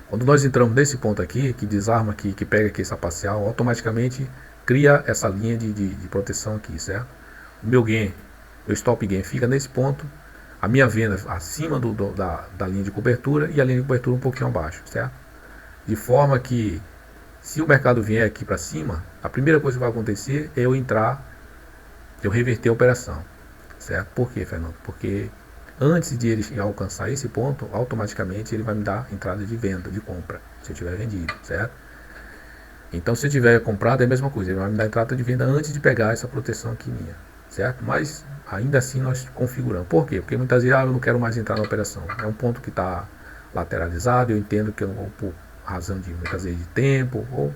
Quando nós entramos nesse ponto aqui, que desarma aqui, que pega aqui essa parcial, automaticamente cria essa linha de proteção aqui, certo? O meu gain, meu stop gain fica nesse ponto, a minha venda acima da linha de cobertura e a linha de cobertura um pouquinho abaixo, certo? De forma que, se o mercado vier aqui para cima, a primeira coisa que vai acontecer é eu entrar, eu reverter a operação, certo? Por quê, Fernando? Porque antes de ele alcançar esse ponto, automaticamente ele vai me dar entrada de venda, de compra, se eu tiver vendido, certo? Então, se eu tiver comprado, é a mesma coisa, ele vai me dar entrada de venda antes de pegar essa proteção aqui minha, certo? Mas ainda assim nós configuramos. Por quê? Porque muitas vezes eu não quero mais entrar na operação. É um ponto que está lateralizado, eu entendo que eu não vou, por razão de muitas vezes de tempo ou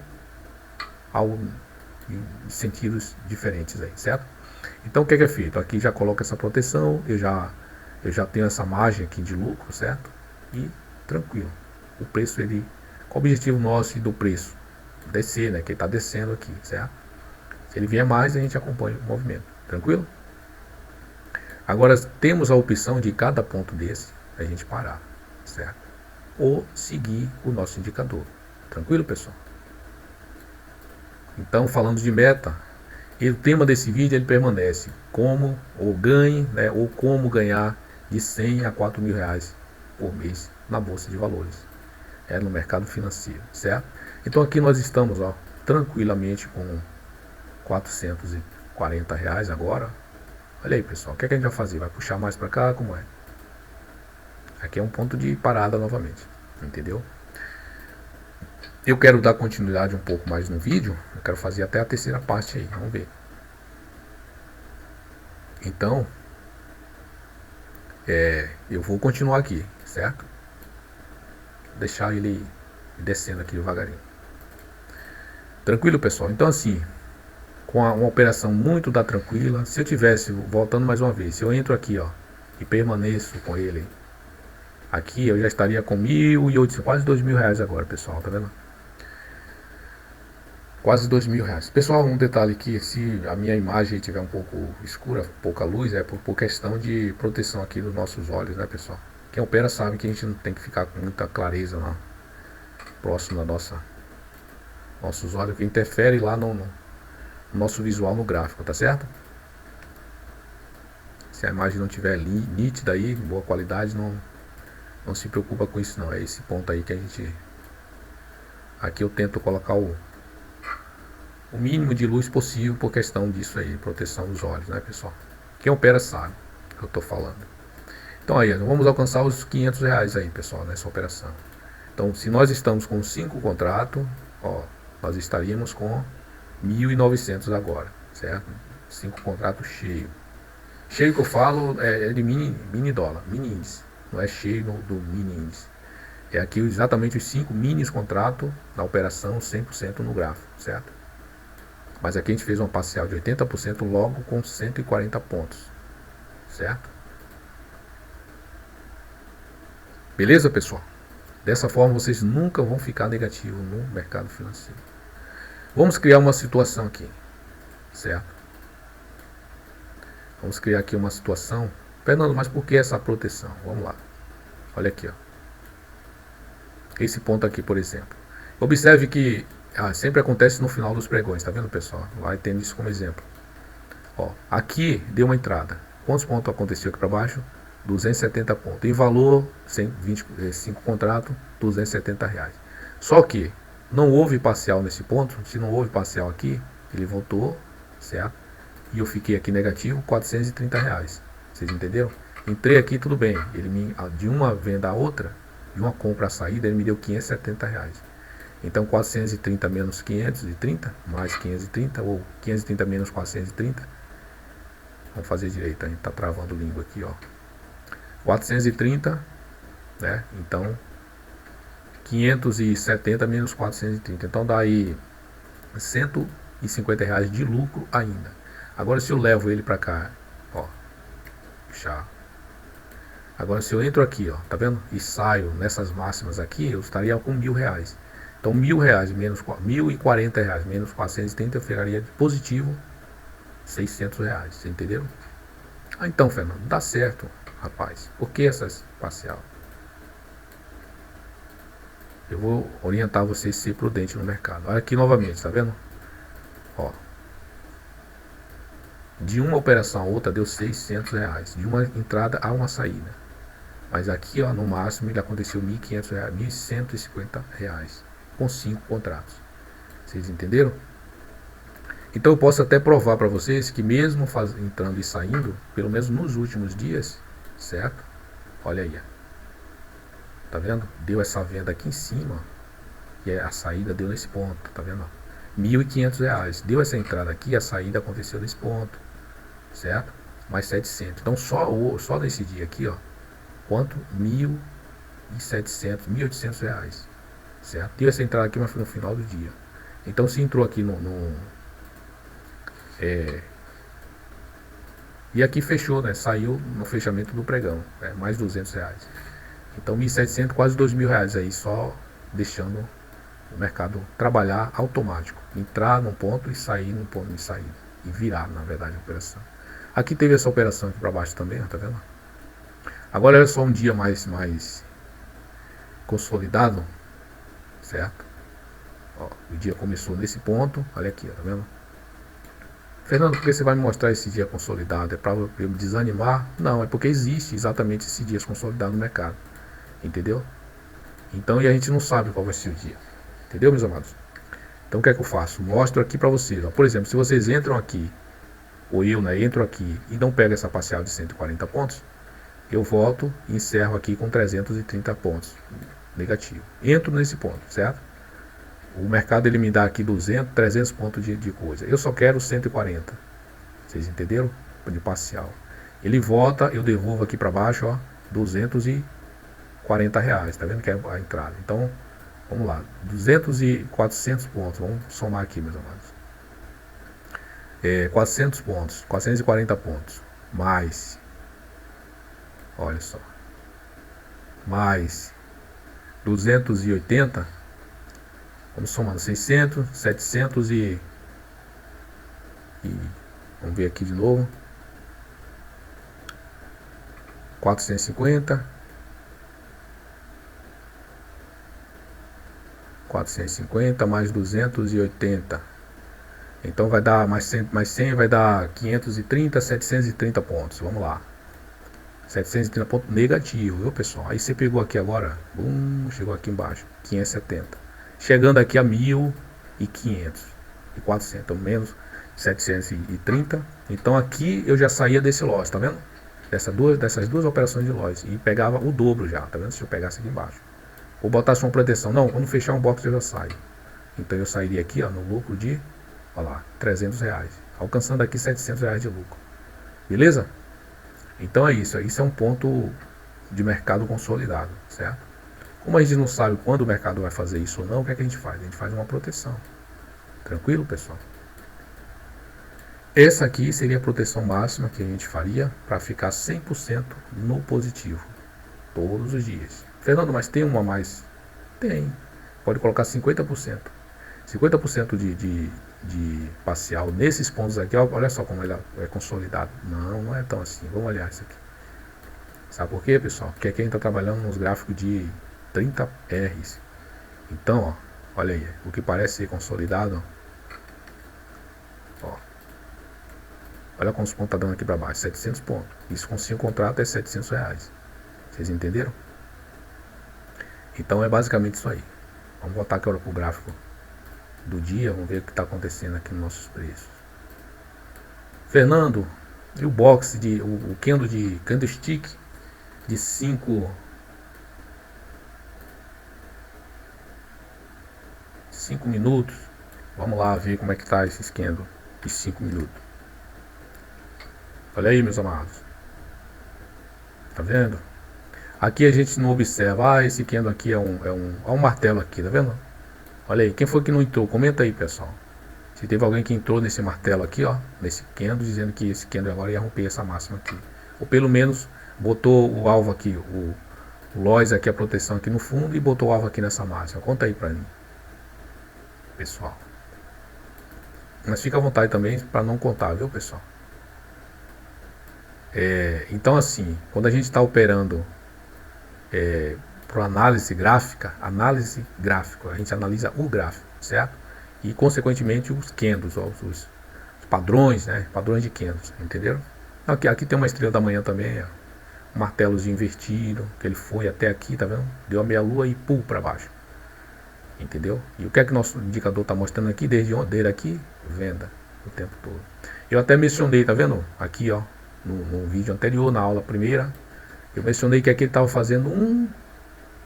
algo em sentidos diferentes aí, certo? Então o que é feito? Aqui já coloca essa proteção, eu já tenho essa margem aqui de lucro, certo? E tranquilo. O preço, ele, qual o objetivo nosso do preço? Descer, né? Que ele está descendo aqui, certo? Se ele vier mais, a gente acompanha o movimento, tranquilo? Agora temos a opção de cada ponto desse a gente parar, certo? Ou seguir o nosso indicador, tranquilo, pessoal? Então, falando de meta, o tema desse vídeo ele permanece como ou ganhe, né, ou como ganhar de 100 a 4 mil reais por mês na bolsa de valores, no mercado financeiro, certo? Então aqui nós estamos, ó, tranquilamente com 440 reais agora. Olha aí, pessoal, o que é que a gente vai fazer? Vai puxar mais para cá? Como é? Aqui é um ponto de parada novamente, entendeu? Eu quero dar continuidade um pouco mais no vídeo. Eu quero fazer até a terceira parte aí, vamos ver. Então, eu vou continuar aqui, certo? Deixar ele descendo aqui devagarinho. Tranquilo, pessoal? Então assim, com uma operação muito tranquila, se eu tivesse, voltando mais uma vez, se eu entro aqui, ó, e permaneço com ele, aqui eu já estaria com 1.800, quase 2 mil reais agora, pessoal, tá vendo? Quase 2 mil reais. Pessoal, um detalhe aqui, se a minha imagem estiver um pouco escura, pouca luz, é por questão de proteção aqui dos nossos olhos, né, pessoal? Quem opera sabe que a gente não tem que ficar com muita clareza lá, próximo da nossos olhos, que interfere lá no nosso visual no gráfico, tá certo? Se a imagem não estiver nítida aí, boa qualidade, não se preocupa com isso não. É esse ponto aí que a gente... Aqui eu tento colocar o mínimo de luz possível por questão disso aí, proteção dos olhos, né, pessoal? Quem opera sabe o que eu tô falando. Então aí, vamos alcançar os 500 reais aí, pessoal, nessa operação. Então, se nós estamos com 5 contratos, ó, nós estaríamos com 1.900 agora, certo? 5 contratos cheios. Cheio que eu falo é de mini dólar, mini índice. Não é cheio do mini índice. É aqui exatamente os 5 mini contratos na operação 100% no gráfico, certo? Mas aqui a gente fez uma parcial de 80% logo com 140 pontos, certo? Beleza, pessoal? Dessa forma vocês nunca vão ficar negativo no mercado financeiro. Vamos criar uma situação aqui, certo? Vamos criar aqui uma situação. Fernando, mas por que essa proteção? Vamos lá. Olha aqui, ó. Esse ponto aqui, por exemplo. Observe que sempre acontece no final dos pregões, tá vendo, pessoal? Vai tendo isso como exemplo. Ó, aqui deu uma entrada. Quantos pontos aconteceu aqui para baixo? 270 pontos. Em valor, 5 contratos, 270 reais. Só que não houve parcial nesse ponto. Se não houve parcial aqui, ele voltou, certo? E eu fiquei aqui negativo, 430 reais. Vocês entenderam? Entrei aqui, tudo bem. Ele de uma venda a outra, de uma compra a saída, ele me deu 570 reais. Então 430 menos 530, mais 530, ou 530 menos 430. Vamos fazer direito, a gente está travando o língua aqui, ó. 430, né? Então 570 menos 430. Então dá aí 150 reais de lucro ainda. Agora se eu levo ele para cá, ó, puxar. Agora se eu entro aqui, ó, tá vendo? E saio nessas máximas aqui, eu estaria com R$ 1.000. Então R$ 1.000 menos R$ 1.040 menos 430, eu ficaria de positivo R$ 600. Você entendeu? Ah, então, Fernando, dá certo, rapaz. Por que essas parcial? Eu vou orientar você a ser prudente no mercado. Olha aqui novamente, tá vendo? Ó, de uma operação a outra deu R$ 600, de uma entrada a uma saída. Mas aqui, ó, no máximo ele aconteceu R$ 1.500, R$ 1.150, com 5 contratos. Vocês entenderam? Então eu posso até provar para vocês que mesmo entrando e saindo, pelo menos nos últimos dias, certo? Olha aí, ó. Tá vendo? Deu essa venda aqui em cima e a saída deu nesse ponto, tá vendo? R$ 1.500. Deu essa entrada aqui, a saída aconteceu nesse ponto, certo? Mais 700. Então só nesse dia aqui, ó, quanto? R$ 1.700, R$ 1.800, certo? Deu essa entrada aqui, mas foi no final do dia. Então se entrou aqui e aqui fechou, né? Saiu no fechamento do pregão, mais R$ 200. Então 1.700, quase R$ 2.000 aí, só deixando o mercado trabalhar automático, entrar num ponto e sair num ponto de saída, e virar, na verdade, a operação. Aqui teve essa operação aqui para baixo também, ó, tá vendo? Agora é só um dia mais consolidado, certo? Ó, o dia começou nesse ponto, olha aqui, ó, tá vendo? Fernando, por que você vai me mostrar esse dia consolidado? É para eu me desanimar? Não, é porque existe exatamente esse dia consolidado no mercado. Entendeu? Então, e a gente não sabe qual vai ser o dia. Entendeu, meus amados? Então, o que é que eu faço? Mostro aqui para vocês. Ó. Por exemplo, se vocês entram aqui, ou eu, né, entro aqui e não pego essa parcial de 140 pontos, eu volto e encerro aqui com 330 pontos negativo. Entro nesse ponto, certo? O mercado ele me dá aqui 200, 300 pontos de coisa. Eu só quero 140. Vocês entenderam? De parcial. Ele volta, eu devolvo aqui para baixo, ó, R$ 240. Tá vendo que é a entrada? Então, vamos lá. 200 e 400 pontos. Vamos somar aqui, meus amados. 400 pontos. 440 pontos. Mais. Olha só. Mais 280. Vamos somando 600, 700 e vamos ver aqui de novo. 450. 450 mais 280. Então vai dar mais 100 vai dar 530, 730 pontos. Vamos lá. 730 pontos negativo, viu, pessoal? Aí você pegou aqui agora, chegou aqui embaixo, 570. Chegando aqui a 1.500 e 400, então menos 730. Então aqui eu já saía desse lote, tá vendo? Dessas duas operações de lote e pegava o dobro já, tá vendo? Se eu pegasse aqui embaixo. Ou botasse uma proteção, não, quando fechar um box eu já saio. Então eu sairia aqui, ó, no lucro de, olha lá, R$ 300, alcançando aqui R$ 700 de lucro. Beleza? Então é isso, isso é um ponto de mercado consolidado, certo? Como a gente não sabe quando o mercado vai fazer isso ou não, o que é que a gente faz? A gente faz uma proteção. Tranquilo, pessoal? Essa aqui seria a proteção máxima que a gente faria para ficar 100% no positivo, todos os dias. Fernando, mas tem uma a mais? Tem. Pode colocar 50%. 50% de parcial nesses pontos aqui. Olha só como ele é consolidado. Não, não é tão assim. Vamos olhar isso aqui. Sabe por quê, pessoal? Porque aqui a gente está trabalhando nos gráficos de 30 Rs. Então, ó, olha aí. O que parece ser consolidado. Ó. Olha quantos pontos está dando aqui para baixo. 700 pontos. Isso com 5 contratos é R$ 700. Vocês entenderam? Então é basicamente isso aí. Vamos voltar agora para o gráfico do dia. Vamos ver o que está acontecendo aqui nos nossos preços. Fernando, e o box o candle de candlestick de 5 minutos. Vamos lá ver como é que está esse candle de 5 minutos. Olha aí, meus amados. Tá vendo? Aqui a gente não observa. Esse candle aqui é um martelo aqui, tá vendo? Olha aí, quem foi que não entrou? Comenta aí, pessoal. Se teve alguém que entrou nesse martelo aqui, ó, nesse candle, dizendo que esse candle agora ia romper essa máxima aqui. Ou pelo menos botou o alvo aqui, o LOS aqui, a proteção aqui no fundo, e botou o alvo aqui nessa máxima. Conta aí pra mim, pessoal. Mas fica à vontade também para não contar, viu, pessoal? Então assim, quando a gente está operando para análise gráfica, a gente analisa o gráfico, certo? E consequentemente os candles, os padrões, né? Padrões de candles, entenderam? Aqui tem uma estrela da manhã também, um martelozinho invertido, que ele foi até aqui, tá vendo? Deu a meia lua e pum para baixo. Entendeu? E o que é que nosso indicador está mostrando aqui, desde aqui? Venda, o tempo todo. Eu até mencionei, tá vendo? Aqui, ó, no vídeo anterior, na aula primeira, eu mencionei que aqui ele estava fazendo um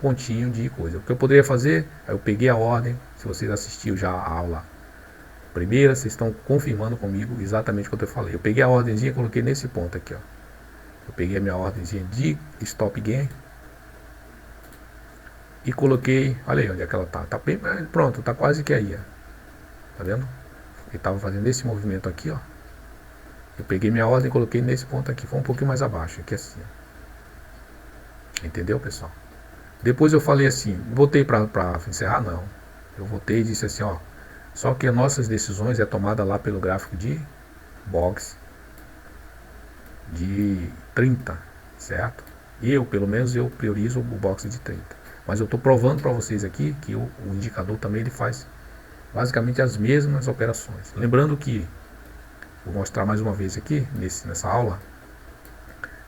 pontinho de coisa. O que eu poderia fazer, aí eu peguei a ordem, se vocês assistiram já a aula primeira, vocês estão confirmando comigo exatamente o que eu falei. Eu peguei a ordemzinha e coloquei nesse ponto aqui, ó. Eu peguei a minha ordemzinha de stop gain e coloquei, olha aí onde é que ela tá bem, pronto, tá quase que aí, ó. Tá vendo? Ele tava fazendo esse movimento aqui, ó. Eu peguei minha ordem e coloquei nesse ponto aqui, foi um pouquinho mais abaixo, aqui assim, ó. Entendeu, pessoal? Depois eu falei assim, voltei pra encerrar, não. Eu voltei e disse assim, ó, só que as nossas decisões é tomada lá pelo gráfico de box de 30, certo? Pelo menos eu priorizo o box de 30. Mas eu estou provando para vocês aqui que o indicador também ele faz basicamente as mesmas operações. Lembrando que, vou mostrar mais uma vez aqui nessa aula.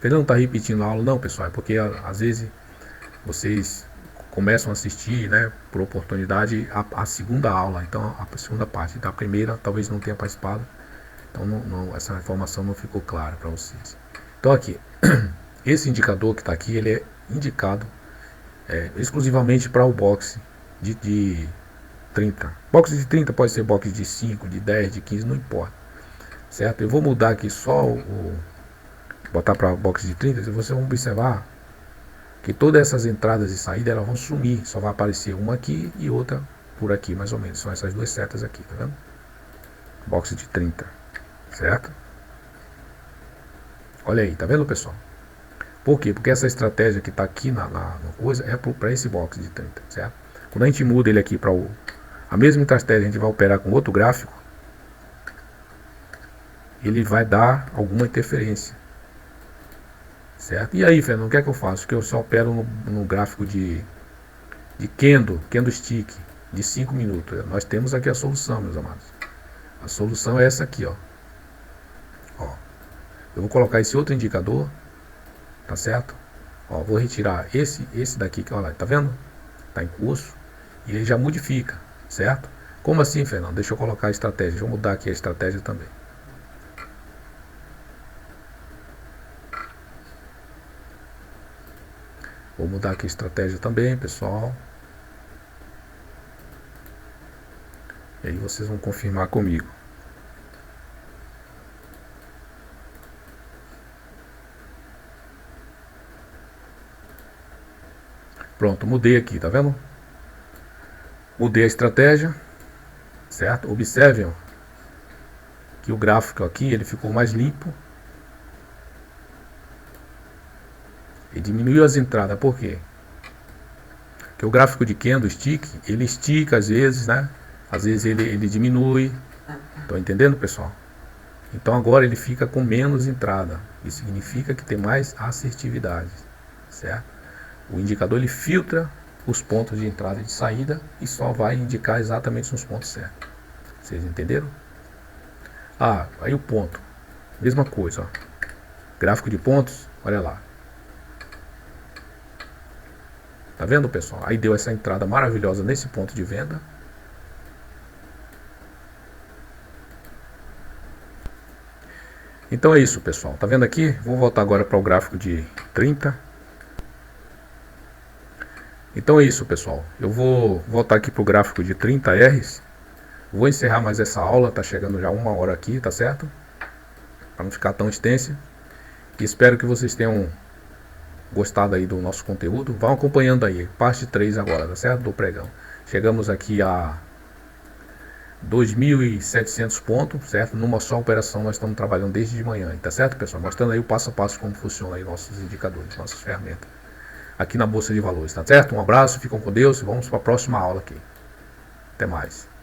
Ele não está repetindo a aula não, pessoal, é porque às vezes vocês começam a assistir, né, por oportunidade, a segunda aula, então a segunda parte. Da primeira talvez não tenha participado, então essa informação não ficou clara para vocês. Então aqui, esse indicador que está aqui, ele é indicado exclusivamente para o boxe de 30. Boxe de 30 pode ser boxe de 5, de 10, de 15, não importa. Certo? Eu vou mudar aqui só botar para boxe de 30, e vocês vão observar que todas essas entradas e saídas elas vão sumir, só vai aparecer uma aqui e outra por aqui, mais ou menos. São essas duas setas aqui, tá vendo? Boxe de 30, certo? Olha aí, tá vendo, pessoal? Por quê? Porque essa estratégia que está aqui na coisa é para esse box de 30, certo? Quando a gente muda ele aqui para a mesma estratégia, a gente vai operar com outro gráfico, ele vai dar alguma interferência, certo? E aí, Fernando, o que é que eu faço? Que eu só opero no gráfico de candlestick de 5 minutos. Nós temos aqui a solução, meus amados. A solução é essa aqui, ó. Eu vou colocar esse outro indicador, tá certo? Ó, vou retirar esse daqui, que olha lá, tá vendo? Tá em curso e ele já modifica, certo? Como assim, Fernando? Deixa eu colocar a estratégia, deixa eu mudar aqui a estratégia também. Vou mudar aqui a estratégia também, pessoal. E aí vocês vão confirmar comigo. Pronto, mudei aqui, tá vendo? Mudei a estratégia, certo? Observem que o gráfico aqui ele ficou mais limpo. E diminuiu as entradas, por quê? Porque o gráfico de candlestick, ele estica às vezes, né? Às vezes ele diminui. Estão entendendo, pessoal? Então agora ele fica com menos entrada. Isso significa que tem mais assertividade, certo? O indicador ele filtra os pontos de entrada e de saída e só vai indicar exatamente nos pontos certos. Vocês entenderam? Aí o ponto. Mesma coisa, ó. Gráfico de pontos, olha lá. Tá vendo, pessoal? Aí deu essa entrada maravilhosa nesse ponto de venda. Então é isso, pessoal. Tá vendo aqui? Vou voltar agora para o gráfico de 30. Então é isso, pessoal. Eu vou voltar aqui para o gráfico de 30 Rs. Vou encerrar mais essa aula. Tá chegando já 1 hora aqui, tá certo? Para não ficar tão extensa. E espero que vocês tenham gostado aí do nosso conteúdo. Vão acompanhando aí, parte 3 agora, tá certo? Do pregão. Chegamos aqui a 2.700 pontos, certo? Numa só operação nós estamos trabalhando desde de manhã, tá certo, pessoal? Mostrando aí o passo a passo como funciona aí nossos indicadores, nossas ferramentas aqui na Bolsa de Valores, tá certo? Um abraço, ficam com Deus e vamos para a próxima aula aqui. Até mais.